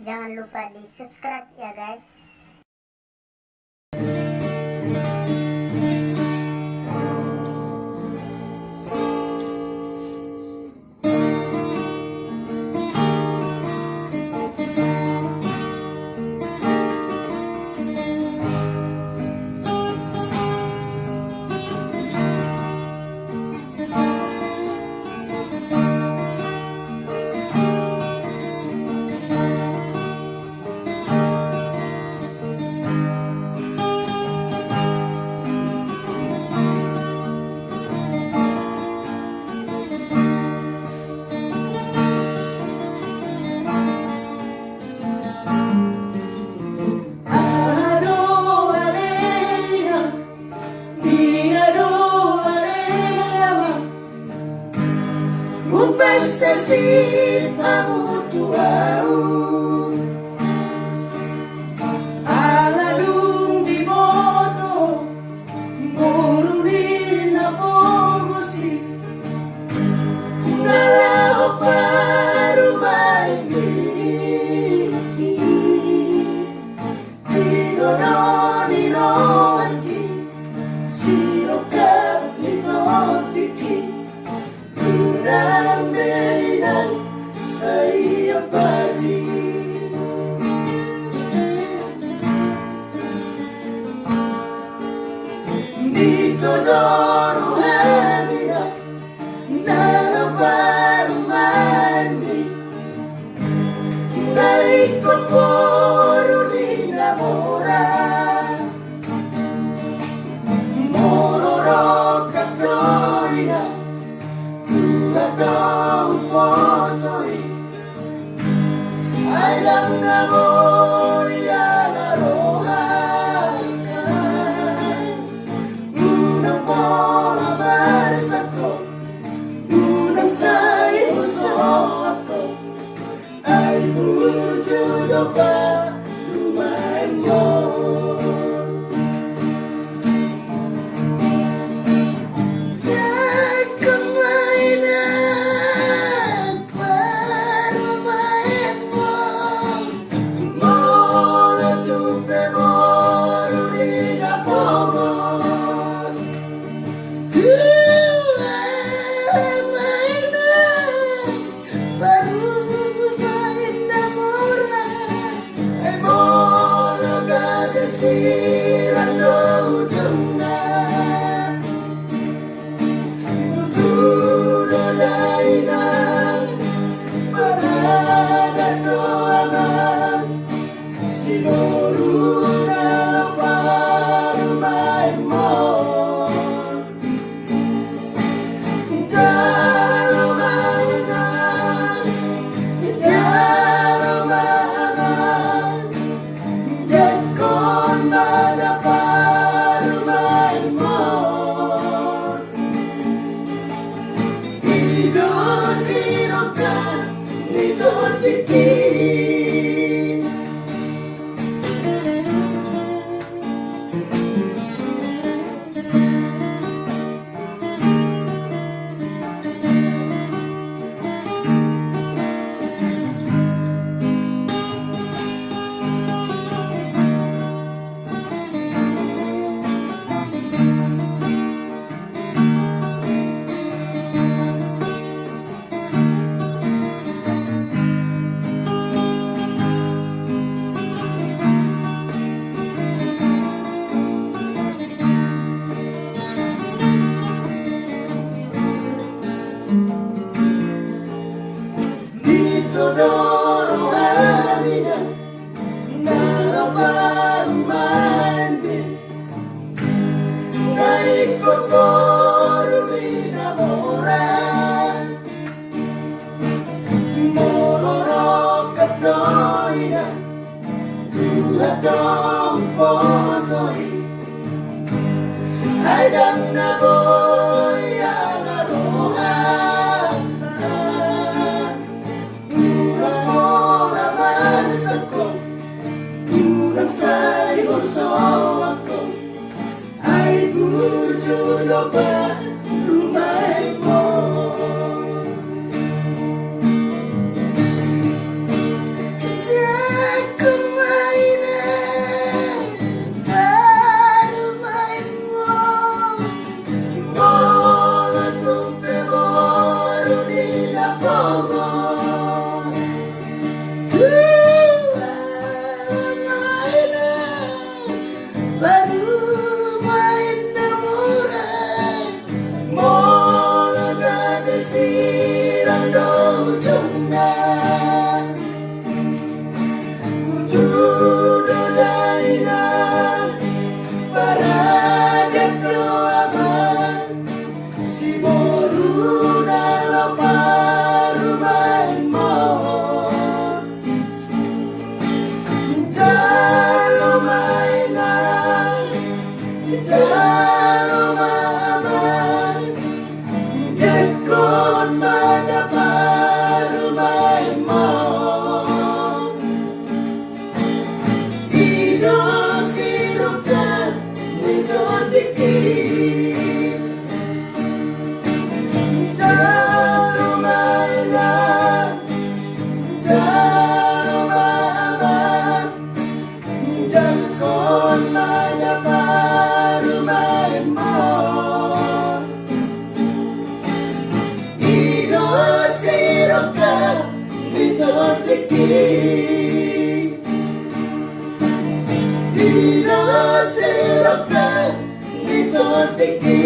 Jangan lupa di subscribe ya guys. Un pezzacito mutuau aladung di moto murunin na bogosi nalaho paru maini tinononi nonki sirokap nitondiki Tunang sa iyong pati Dito doro hamina Nalabaruman mi Naikot poro di namora Mororok at noina Ladang motoy ay lang namoy alarohan unang bola marsat ko unang sa'yo ako ay mujudo pa lumayan mo Doro hamina nalabaruman din naikot poro di namora mororok at noina tuladong potoy ay dang naboy alarohan Unang sa'yo ako ay bujudo pa lumay mo Diyan Inasirokan mitotiki